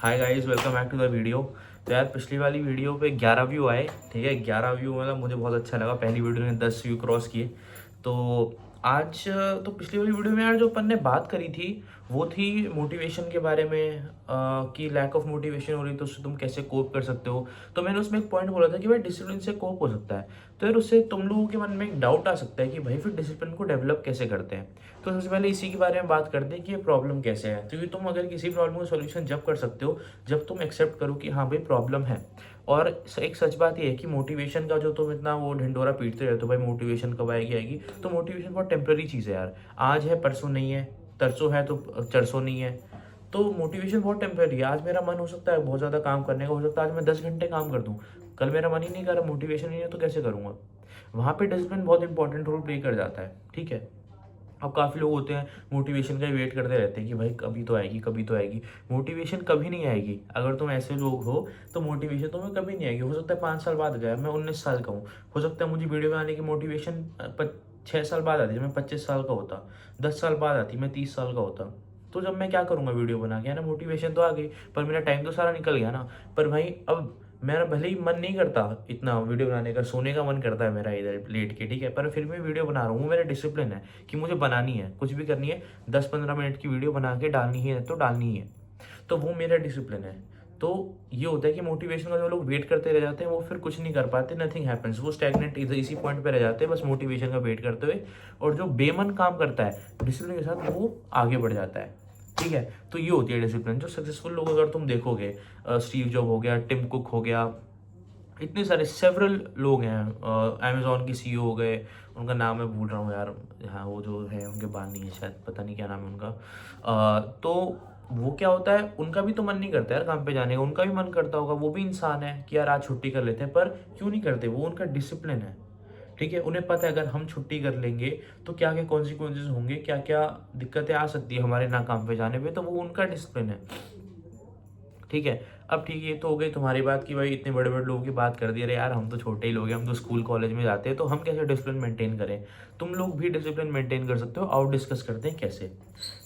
Hi guys, welcome back to the video. तो यार पिछली वाली वीडियो पे 11 व्यू आए। ठीक है, 11 व्यू मतलब मुझे बहुत अच्छा लगा। पहली वीडियो ने 10 व्यू क्रॉस किए। तो आज तो पिछली वाली वीडियो में यार जो अपन ने बात करी थी वो थी मोटिवेशन के बारे में, कि लैक ऑफ मोटिवेशन हो रही तो उससे तुम कैसे कोप कर सकते हो। तो मैंने उसमें एक पॉइंट बोला था कि भाई डिसिप्लिन से कोप हो सकता है। तो यार उससे तुम लोगों के मन में एक डाउट आ सकता है कि भाई फिर डिसिप्लिन को डेवलप कैसे करते हैं। तो सबसे पहले इसी के बारे में बात करते हैं कि ये प्रॉब्लम कैसे है। क्योंकि तुम अगर किसी प्रॉब्लम का सॉल्यूशन जब कर सकते हो जब तुम एक्सेप्ट करो कि हाँ भाई प्रॉब्लम है। और एक सच बात ये है कि मोटिवेशन का जो तुम इतना वो ढिंडोरा पीटते रहते हो भाई मोटिवेशन कब आएगी आएगी, तो मोटिवेशन बहुत टेम्प्रेरी चीज़ है यार। आज है परसों नहीं है, तरसों है तो चरसों नहीं है। तो मोटिवेशन बहुत टेम्प्रेरी है। आज मेरा मन हो सकता है बहुत ज़्यादा काम करने का, हो सकता है आज मैं 10 घंटे काम कर दूँ, कल मेरा मन ही नहीं कर रहा, मोटिवेशन ही नहीं है तो कैसे करूँगा। वहाँ पे डिसिप्लिन बहुत इंपॉर्टेंट रोल प्ले कर जाता है। ठीक है, अब काफ़ी लोग होते हैं मोटिवेशन का वेट करते रहते हैं कि भाई कभी तो आएगी कभी तो आएगी। मोटिवेशन कभी नहीं आएगी। अगर तुम ऐसे लोग हो तो मोटिवेशन तुम्हें कभी नहीं आएगी। हो सकता है 5 साल बाद गया, मैं 19 साल का हूँ, हो सकता है मुझे वीडियो बनाने की मोटिवेशन 6 साल बाद आती, जब मैं 25 साल का होता, 10 साल बाद आती, मैं 30 साल का होता। तो जब मैं क्या करूँगा वीडियो बना के, है ना। मोटिवेशन तो आ गई पर मेरा टाइम तो सारा निकल गया ना। पर भाई अब मेरा भले ही मन नहीं करता इतना वीडियो बनाने का, सोने का मन करता है मेरा इधर लेट के, ठीक है, पर फिर मैं वीडियो बना रहा हूँ। वो मेरा डिसिप्लिन है कि मुझे बनानी है, कुछ भी करनी है, 10-15 मिनट की वीडियो बना के डालनी है तो डालनी ही है। तो वो मेरा डिसिप्लिन है। तो ये होता है कि मोटिवेशन का जो लोग वेट करते रह जाते हैं वो फिर कुछ नहीं कर पाते, नथिंग हैपेंस। वो स्टैग्नेट इधर इसी पॉइंट पे रह जाते हैं बस मोटिवेशन का वेट करते हुए। और जो बेमन काम करता है डिसिप्लिन के साथ वो आगे बढ़ जाता है। ठीक है, तो ये होती है डिसिप्लिन। जो सक्सेसफुल लोग अगर तुम देखोगे, स्टीव जॉब हो गया, टिम कुक हो गया, इतने सारे सेवरल लोग हैं, अमेजोन के सीईओ हो गए, उनका नाम मैं भूल रहा हूँ यार। हाँ, वो जो है उनके बाद नहीं है शायद, पता नहीं क्या नाम है उनका। तो वो क्या होता है, उनका भी तो मन नहीं करता यार काम पे जाने का, उनका भी मन करता होगा, वो भी इंसान है कि यार आज छुट्टी कर लेते हैं, पर क्यों नहीं करते, वो उनका डिसिप्लिन है। ठीक है, उन्हें पता है अगर हम छुट्टी कर लेंगे तो क्या क्या कॉन्सिक्वेंसेज होंगे, क्या क्या दिक्कतें आ सकती है हमारे ना काम पे जाने पे, तो वो उनका डिसिप्लिन है। ठीक है, अब ठीक है, ये तो हो गई तुम्हारी बात कि भाई इतने बड़े बड़े लोगों की बात कर दी। अरे यार हम तो छोटे ही लोग हैं, हम तो स्कूल कॉलेज में जाते हैं, तो हम कैसे डिसिप्लिन मेंटेन करें। तुम लोग भी डिसिप्लिन मेंटेन कर सकते हो, आओ डिस्कस करते हैं कैसे।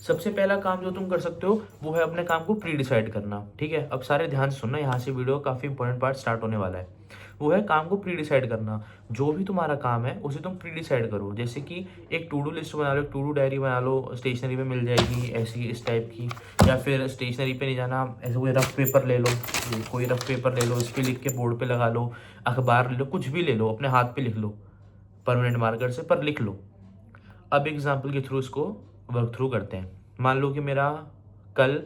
सबसे पहला काम जो तुम कर सकते हो वो है अपने काम को प्री डिसाइड करना। ठीक है, अब सारे ध्यान से सुनना, यहाँ से वीडियो का काफ़ी इंपॉर्टेंट पार्ट स्टार्ट होने वाला है। वो है काम को प्री डिसाइड करना। जो भी तुम्हारा काम है उसे तुम प्री डिसाइड करो। जैसे कि एक टू डू लिस्ट बना लो, एक टू डू डायरी बना लो, स्टेशनरी पे मिल जाएगी ऐसी इस टाइप की। या फिर स्टेशनरी पे नहीं जाना, ऐसे कोई रफ पेपर ले लो, कोई रफ पेपर ले लो, इस पर लिख के बोर्ड पे लगा लो, अखबार ले लो, कुछ भी ले लो, अपने हाथ पे लिख लो, परमानेंट मार्कर से, पर लिख लो। अब एग्जाम्पल के थ्रू इसको वर्क थ्रू करते हैं। मान लो कि मेरा कल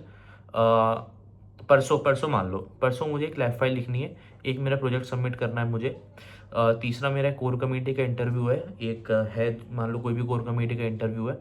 परसों परसों मान लो परसों मुझे एक लैब फाइल लिखनी है, एक मेरा प्रोजेक्ट सबमिट करना है मुझे, तीसरा मेरा कोर कमेटी का इंटरव्यू है, एक है मान लो कोई भी कोर कमेटी का इंटरव्यू है,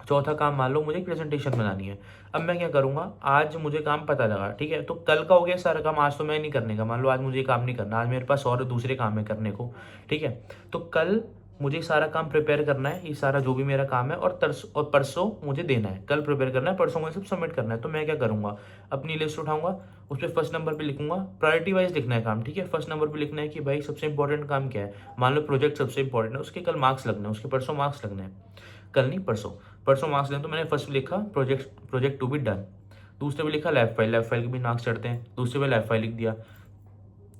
चौथा काम मान लो मुझे एक प्रेजेंटेशन बनानी है। अब मैं क्या करूंगा, आज मुझे काम पता लगा, ठीक है, तो कल का हो गया सारा काम, आज तो मैं नहीं करने का। मान लो आज मुझे काम नहीं करना, आज मेरे पास और दूसरे काम है करने को। ठीक है, तो कल मुझे सारा काम प्रिपेयर करना है, ये सारा जो भी मेरा काम है, और परसों मुझे देना है। कल प्रिपेयर करना है, परसों मुझे सब सबमिट करना है। तो मैं क्या करूंगा, अपनी लिस्ट उठाऊंगा, उस पर फर्स्ट नंबर पे लिखूंगा, प्रायोरिटी वाइज लिखना है काम। ठीक है, फर्स्ट नंबर पे लिखना है कि भाई सबसे इंपॉर्टेंट काम क्या है। मान लो प्रोजेक्ट सबसे इंपॉर्टेंट है, उसके कल मार्क्स लगने हैं, उसके परसों मार्क्स लगने हैं, कल नहीं परसों। परसों मार्क्स लें तो मैंने फर्स्ट लिखा project project to be done, दूसरे पे लिखा लैब फाइल के भी मार्क्स चढ़ते हैं, दूसरे पे लैब फाइल लिख दिया,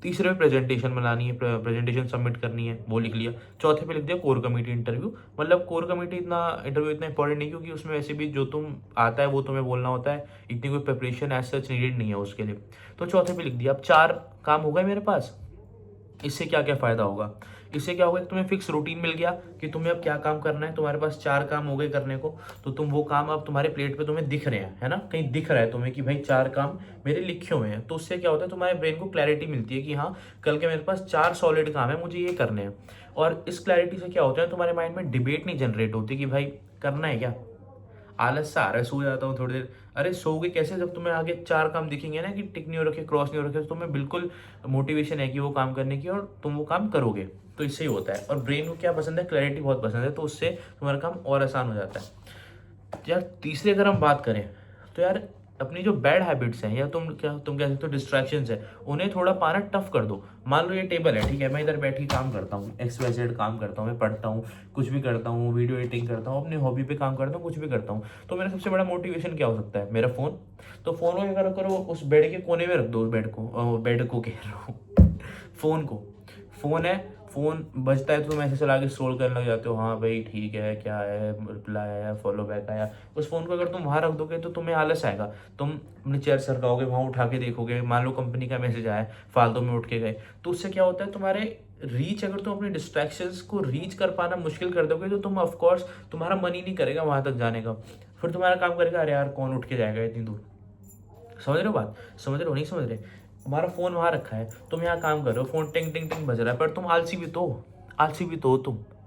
तीसरे पे प्रेजेंटेशन बनानी है, प्रेजेंटेशन सबमिट करनी है, वो लिख लिया, चौथे पे लिख दिया कोर कमेटी इंटरव्यू। मतलब कोर कमेटी इंटरव्यू इतना इंपॉर्टेंट नहीं, क्योंकि उसमें वैसे भी जो तुम आता है वो तुम्हें बोलना होता है, इतनी कोई प्रिपरेशन एज सच नीडेड नहीं है उसके लिए। तो चौथे पे लिख दिया। अब 4 काम हो गए मेरे पास। इससे क्या क्या फायदा होगा, इससे क्या होगा कि तुम्हें फिक्स रूटीन मिल गया कि तुम्हें अब क्या काम करना है। तुम्हारे पास 4 काम हो गए करने को, तो तुम वो काम अब तुम्हारे प्लेट पे तुम्हें दिख रहे हैं, है ना, कहीं दिख रहा है तुम्हें कि भाई 4 काम मेरे लिखे हुए हैं। तो उससे क्या होता है, तुम्हारे ब्रेन को क्लैरिटी मिलती है कि हाँ कल के मेरे पास 4 सॉलिड काम है, मुझे ये करने हैं। और इस क्लैरिटी से क्या होता है, तुम्हारे माइंड में डिबेट नहीं जनरेट होती कि भाई करना है क्या, आलस सा आ रहा है, सो जाता हूँ थोड़ी देर। अरे सोओगे कैसे, जब तुम्हें आगे 4 काम दिखेंगे ना कि टिक नहीं हो रखे, क्रॉस नहीं हो रखे, तो तुम्हें बिल्कुल मोटिवेशन है कि वो काम करने की, और तुम वो काम करोगे। तो इससे ही होता है। और ब्रेन को क्या पसंद है, क्लैरिटी बहुत पसंद है, तो उससे तुम्हारा काम और आसान हो जाता है। यार तीसरी अगर हम बात करें तो यार अपनी जो बैड हैबिट्स हैं या तुम कह सकते हो डिस्ट्रैक्शंस है, उन्हें थोड़ा पाना टफ कर दो। मान लो ये टेबल है, ठीक है, मैं इधर बैठ के काम करता हूँ, XYZ काम करता हूँ, मैं पढ़ता हूँ, कुछ भी करता हूँ, वीडियो एडिटिंग करता हूँ, अपनी हॉबी पे काम करता हूँ, कुछ भी करता हूँ, तो मेरा सबसे बड़ा मोटिवेशन क्या हो सकता है? मेरा फ़ोन। तो फ़ोन को क्या करो, उस बेड के कोने में रख दो, उस बेड को कह रहा हूँ फ़ोन को। फ़ोन है, फ़ोन बजता है तो तुम ऐसे चला के स्क्रॉल करने लग जाते हो, हाँ भाई ठीक है, क्या है, रिप्लाई आया, फॉलो बैक आया। उस फ़ोन को अगर तुम वहाँ रख दोगे तो तुम्हें आलस आएगा, तुम अपनी चेयर सरकाओगे, वहाँ उठा के देखोगे, मान लो कंपनी का मैसेज आया, फालतू में उठ के गए, तो उससे क्या होता है, तुम्हारे रीच, अगर तुम अपनी डिस्ट्रैक्शंस को रीच कर पाना मुश्किल कर दोगे तो तुम ऑफकोर्स तुम्हारा मन ही नहीं करेगा वहाँ तक जाने का। फिर तुम्हारा काम करेगा, अरे यार कौन उठ के जाएगा इतनी दूर। समझ रहे हो बात? समझ रहे हो, नहीं समझ रहे? तुम्हारा फ़ोन वहाँ रखा है, तुम यहाँ काम कर रहे हो, फ़ोन टिंग टिंग टिंग बज रहा है, पर तुम आलसी भी तो हो, आलसी भी तो हो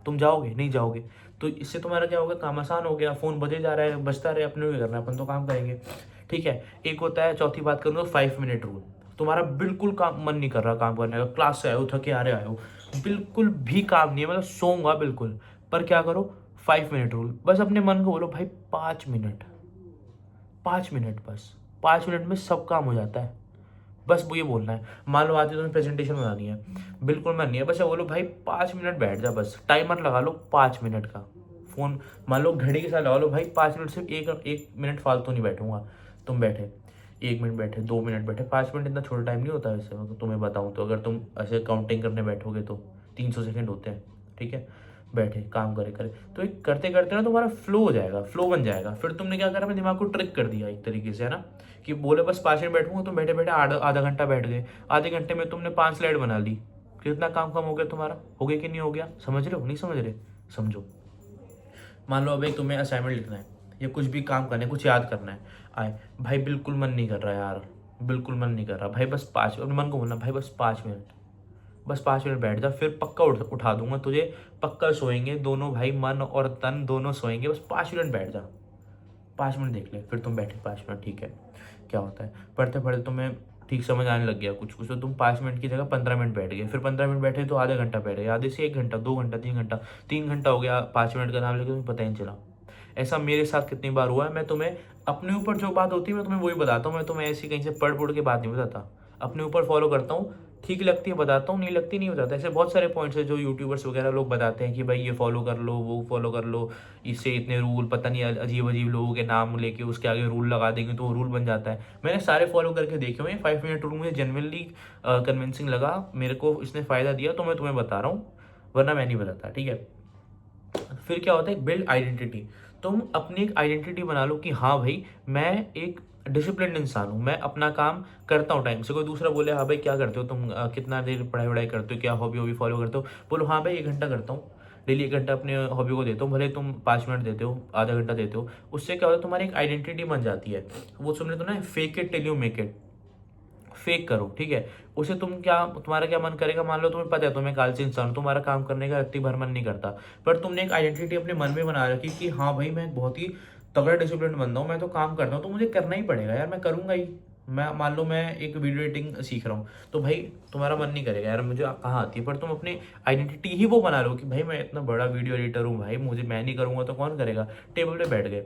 तुम जाओगे नहीं जाओगे? तो इससे तुम्हारा क्या होगा, काम आसान हो गया, फ़ोन बजे जा रहा है, बजता रहे, अपने भी करना है, अपन तो काम करेंगे, ठीक है। एक होता है, चौथी बात करूँगा, 5 मिनट रूल। तुम्हारा बिल्कुल काम मन नहीं कर रहा काम करने का, क्लास से आए हो, थके आ रहे आए हो, बिल्कुल भी काम नहीं है, मतलब सोऊंगा बिल्कुल, पर क्या करो, 5 मिनट रूल। बस अपने मन को बोलो भाई 5 मिनट, 5 मिनट, बस 5 मिनट में सब काम हो जाता है। बस वो ये बोलना है। मान लो आज तुम्हें प्रेजेंटेशन बनानी है, बिल्कुल मन नहीं है, बस ये बोलो भाई 5 मिनट बैठ जा, बस टाइमर लगा लो 5 मिनट का। फ़ोन मान लो घड़ी के साथ लगा लो, भाई 5 मिनट, सिर्फ एक मिनट फालतू नहीं बैठूंगा। तुम बैठे 1 मिनट, बैठे 2 मिनट, बैठे 5 मिनट, इतना छोटा टाइम नहीं होता वैसे, मैं तुम्हें बताऊँ तो, अगर तुम ऐसे काउंटिंग करने बैठोगे तो 300 सेकेंड होते हैं, ठीक है। बैठे काम करे करे, तो एक करते करते ना तुम्हारा फ्लो हो जाएगा, फ्लो बन जाएगा। फिर तुमने क्या करा, अपने दिमाग को ट्रिक कर दिया एक तरीके से, है ना, कि बोले बस 5 मिनट बैठूंगा, तुम बैठे बैठे आधा घंटा बैठ गए, आधे घंटे में तुमने 5 स्लाइड बना ली, कितना काम कम हो गया तुम्हारा? हो गया कि नहीं हो गया? समझ रहे हो, नहीं समझ रहे? समझो। मान लो अभी तुम्हें असाइनमेंट लिखना है या कुछ भी काम करना है, कुछ याद करना है, आए भाई बिल्कुल मन नहीं कर रहा यार, बिल्कुल मन नहीं कर रहा भाई, बस 5, अपने मन को बोलना भाई बस 5 मिनट, बस 5 मिनट बैठ जा, फिर पक्का उठा दूंगा तुझे, पक्का सोएंगे दोनों भाई, मन और तन दोनों सोएंगे, बस 5 मिनट बैठ जा, 5 मिनट देख ले। फिर तुम बैठे 5 मिनट, ठीक है, क्या होता है, पढ़ते पढ़ते तुम्हें ठीक समझ आने लग गया कुछ कुछ, तो तुम 5 मिनट की जगह 15 मिनट बैठ गए, फिर 15 मिनट बैठे तो आधा घंटा बैठ गए, आधे से 1 घंटा, 2 घंटा, 3 घंटा, 3 घंटा हो गया, 5 मिनट का नाम लेके तुम्हें पता ही नहीं चला। ऐसा मेरे साथ कितनी बार हुआ है। मैं तुम्हें अपने ऊपर जो बात होती है मैं तुम्हें वही बताता हूँ, मैं तुम्हें ऐसी कहीं से पढ़ के बात नहीं बताता, अपने ऊपर फॉलो करता हूँ, ठीक लगती है बताता हूँ, नहीं लगती नहीं बताता। ऐसे बहुत सारे पॉइंट्स है जो यूट्यूबर्स वगैरह लोग बताते हैं कि भाई ये फॉलो कर लो, वो फॉलो कर लो, इससे इतने रूल, पता नहीं अजीब अजीब लोगों के नाम लेके उसके आगे रूल लगा देंगे तो वो रूल बन जाता है। मैंने सारे फॉलो करके देखे हुए। 5 मिनट रूल मुझे जेन्युइनली कन्विंसिंग लगा, मेरे को इसने फ़ायदा दिया, तो मैं तुम्हें बता रहा हूँ, वरना मैं नहीं बताता, ठीक है। फिर क्या होता है, बिल्ड आइडेंटिटी। तुम अपनी एक आइडेंटिटी बना लो कि हाँ भाई मैं एक डिसिप्लिन इंसान हूँ, मैं अपना काम करता हूँ टाइम से। कोई दूसरा बोले हाँ भाई क्या करते हो तुम, कितना देर पढ़ाई वढ़ाई करते हो, क्या हॉबी फॉलो करते हो, बोलो हाँ भाई 1 घंटा करता हूँ डेली, 1 घंटा अपने हॉबी को देता हूँ, भले तुम 5 मिनट देते हो, आधा घंटा देते हो। उससे क्या होता है, तुम्हारी एक आइडेंटिटी बन जाती है। वो सुन रहे तो ना, fake it till you make it, fake करो, ठीक है। उसे तुम क्या, तुम्हारा क्या मन करेगा, मान लो तुम्हें पता है तुम्हें काल से इंसान हो, तुम्हारा काम करने का रत्ती भर मन नहीं करता, पर तुमने एक आइडेंटिटी अपने मन में बना रखी कि हाँ भाई मैं बहुत ही तगड़ा डिसिप्लिन बंदा हूँ, मैं तो काम करता हूँ तो मुझे करना ही पड़ेगा यार, मैं करूँगा ही। मैं मान लो मैं एक वीडियो एडिटिंग सीख रहा हूँ, तो भाई तुम्हारा मन नहीं करेगा यार मुझे कहाँ आती है, पर तुम अपनी आइडेंटिटी ही वो बना लो कि भाई मैं इतना बड़ा वीडियो एडिटर हूँ भाई, मुझे मैं नहीं करूँगा तो कौन करेगा। टेबल पे बैठ गए,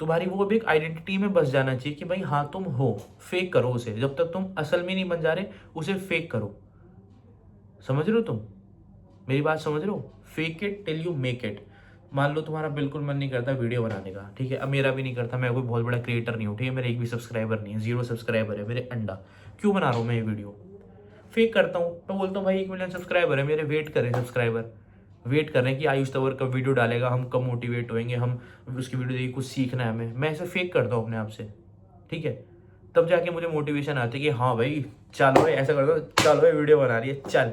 तुम्हारी वो भी एक आइडेंटिटी में बस जाना चाहिए कि भाई हाँ तुम हो। फेक करो उसे, जब तक तुम असल में नहीं बन जा रहे उसे फेक करो। समझ रहे हो तुम, मेरी बात समझ रहे हो? Fake it till you make it. मान लो तुम्हारा बिल्कुल मन नहीं करता वीडियो बनाने का, ठीक है, अब मेरा भी नहीं करता, मैं कोई बहुत बड़ा क्रिएटर नहीं हूँ, ठीक है, मेरे एक भी सब्सक्राइबर नहीं है, 0 सब्सक्राइबर है मेरे, अंडा। क्यों बना रहा हूँ मैं ये वीडियो? फेक करता हूँ, मैं बोलता हूँ भाई 1 मिलियन सब्सक्राइबर है मेरे, वेट करें सब्सक्राइबर, वेट कर रहे हैं कि आयुष तंवर कब वीडियो डालेगा, हम कब मोटिवेट होंगे, हम उसकी वीडियो देखिए, कुछ सीखना है हमें। मैं ऐसे फेक करता हूँ अपने आप से, ठीक है, तब जाके मुझे मोटिवेशन आती है कि हाँ भाई चल भाई ऐसा कर दो, चल भाई वीडियो बना रही है चल,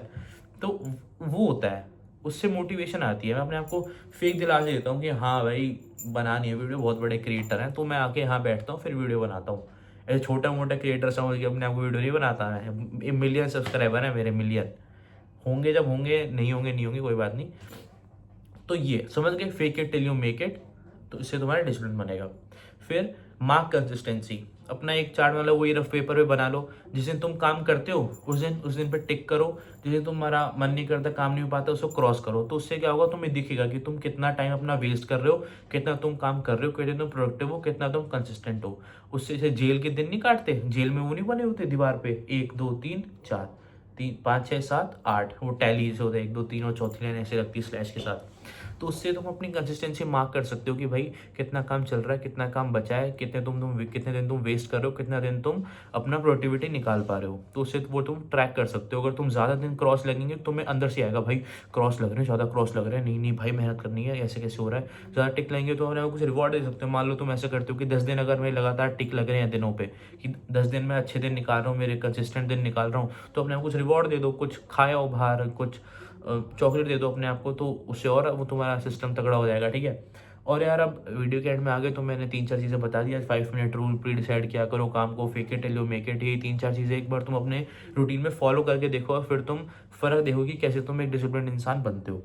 तो वो होता है, उससे मोटिवेशन आती है। मैं अपने आप को फेक दिला के देता हूँ कि हाँ भाई बनानी है वीडियो, बहुत बड़े क्रिएटर हैं, तो मैं आके यहाँ बैठता हूँ फिर वीडियो बनाता हूँ। ऐसे छोटा मोटा क्रिएटर समझ के अपने आप को वीडियो नहीं बनाता है। 1 मिलियन सब्सक्राइबर है मेरे, मिलियन होंगे, जब होंगे, नहीं होंगे नहीं होंगे कोई बात नहीं। तो ये समझ गए, fake it till you make it, तो इससे तुम्हारा डिसिप्लिन बनेगा। फिर मार्क कंसिस्टेंसी, अपना एक चार्ट मतलब वही रफ पेपर पे बना लो, जिस दिन तुम काम करते हो उस दिन पे टिक करो, जिस दिन तुम्हारा मन नहीं करता, काम नहीं हो पाता, उसको क्रॉस करो। तो उससे क्या होगा, तुम्हें दिखेगा कि तुम कितना टाइम अपना वेस्ट कर रहे हो, कितना तुम काम कर रहे हो, कितना तुम प्रोडक्टिव हो, कितना तुम कंसिस्टेंट हो। उससे जैसे जेल के दिन नहीं काटते, जेल में वो नहीं बने होते दीवार पे 1 2 3 4 3 5 6 7 8, वो टैली से होता है 1 2 3 और चौथी लाइन ऐसे लगती है स्लैश के साथ। तो उससे तुम अपनी कंसिस्टेंसी मार्क कर सकते हो कि भाई कितना काम चल रहा है, कितना काम बचा है, कितने दिन तुम वेस्ट कर रहे हो, कितना दिन तुम अपना प्रोडक्टिविटी निकाल पा रहे हो। तो उससे वो तुम ट्रैक कर सकते हो। अगर तुम ज़्यादा दिन क्रॉस लगेंगे तो तुम्हें अंदर से आएगा भाई क्रॉस लग रहे हैं, ज़्यादा क्रॉस लग रहे हैं, नहीं नहीं भाई मेहनत करनी है, ऐसे कैसे हो रहा है। ज़्यादा टिक लेंगे तो अपने कुछ रिवॉर्ड दे सकते हो। मान लो तुम ऐसे करते हो कि 10 दिन अगर मेरे लगातार टिक लग रहे हैं दिनों पे, कि 10 दिन में अच्छे दिन निकाल रहा हूँ, मेरे कंसिस्टेंट दिन निकाल रहा हूँ, तो अपने आप कुछ रिवॉर्ड दे दो, कुछ खाया हो बाहर, कुछ चॉकलेट दे दो अपने आप को, तो उससे और वो तुम्हारा सिस्टम तगड़ा हो जाएगा। ठीक है। और यार अब वीडियो के एंड में आ गए तो मैंने 3-4 चीज़ें बता दी। 5 मिनट रूल प्री डिसाइड किया करो, काम को fake it till you make it, ये 3-4 चीज़ें एक बार तुम अपने रूटीन में फॉलो करके देखो और फिर तुम फ़र्क देखो कि कैसे तुम एक डिसिप्लिन इंसान बनते हो।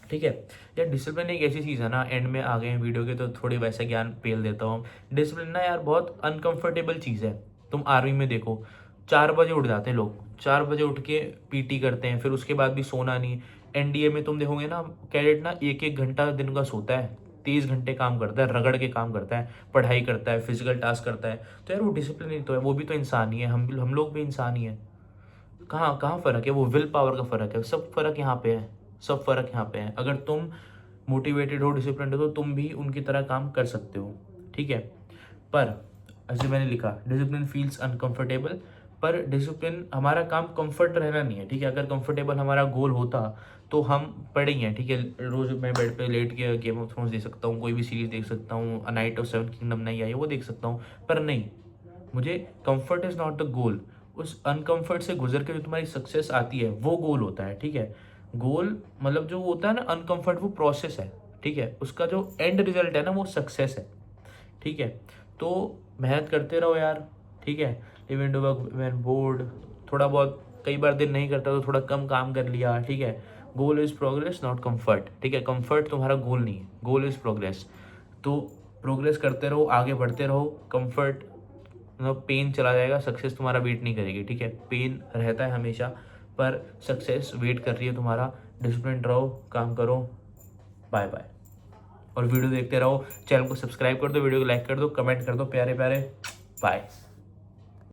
ठीक है। यार डिसिप्लिन एक ऐसी चीज़ है ना, एंड में आ गए हैं वीडियो के तो थोड़ी वैसा ज्ञान पेल देता हूँ। डिसिप्लिन ना यार बहुत अनकंफर्टेबल चीज़ है। तुम आर्मी में देखो, 4 बजे उठ जाते हैं लोग, 4 बजे उठ के पीटी करते हैं, फिर उसके बाद भी सोना नहीं। एनडीए में तुम देखोगे ना, कैडेट ना 1-1 घंटा दिन का सोता है, 30 घंटे काम करता है, रगड़ के काम करता है, पढ़ाई करता है, फिजिकल टास्क करता है। तो यार वो डिसिप्लिन ही तो है, वो भी तो इंसान ही है, हम लोग भी इंसान ही है। कहाँ कहाँ फ़र्क है, वो विल पावर का फ़र्क है, सब फ़र्क यहाँ पे है, सब फ़र्क यहाँ पे है। अगर तुम मोटिवेटेड हो, डिसिप्लिन हो, तो तुम भी उनकी तरह काम कर सकते हो। ठीक है। पर ऐसे मैंने लिखा डिसिप्लिन फील्स अनकंफर्टेबल, पर डिसिप्लिन हमारा काम कंफर्ट रहना नहीं है। ठीक है। अगर कंफर्टेबल हमारा गोल होता तो हम पढ़े ही हैं। ठीक है। रोज़ मैं बेड पे लेट के गेम ऑफ थ्रोन्स देख सकता हूँ, कोई भी सीरीज देख सकता हूँ, अ नाइट ऑफ 7 किंगडम नहीं आई है वो देख सकता हूँ, पर नहीं, मुझे comfort is not the goal. उस अनकंफर्ट से गुजर के जो तुम्हारी सक्सेस आती है वो गोल होता है। ठीक है। गोल मतलब जो होता है ना, अनकंफर्ट वो प्रोसेस है। ठीक है। उसका जो एंड रिजल्ट है ना वो सक्सेस है। ठीक है। तो मेहनत करते रहो यार। ठीक है। Even to work when board, थोड़ा बहुत कई बार दिन नहीं करता तो थोड़ा कम काम कर लिया। ठीक है। Goal is progress not comfort. ठीक है। कंफर्ट तुम्हारा गोल नहीं है, गोल इज़ प्रोग्रेस। तो प्रोग्रेस करते रहो, आगे बढ़ते रहो। कंफर्ट मतलब पेन चला जाएगा, सक्सेस तुम्हारा वेट नहीं करेगी। ठीक है। पेन रहता है हमेशा, पर सक्सेस वेट कर रही है तुम्हारा। डिसिप्लिन रहो, काम करो। Bye bye. और वीडियो देखते रहो, चैनल को सब्सक्राइब कर दो, वीडियो को लाइक कर दो, कमेंट कर दो प्यारे प्यारे। बाय।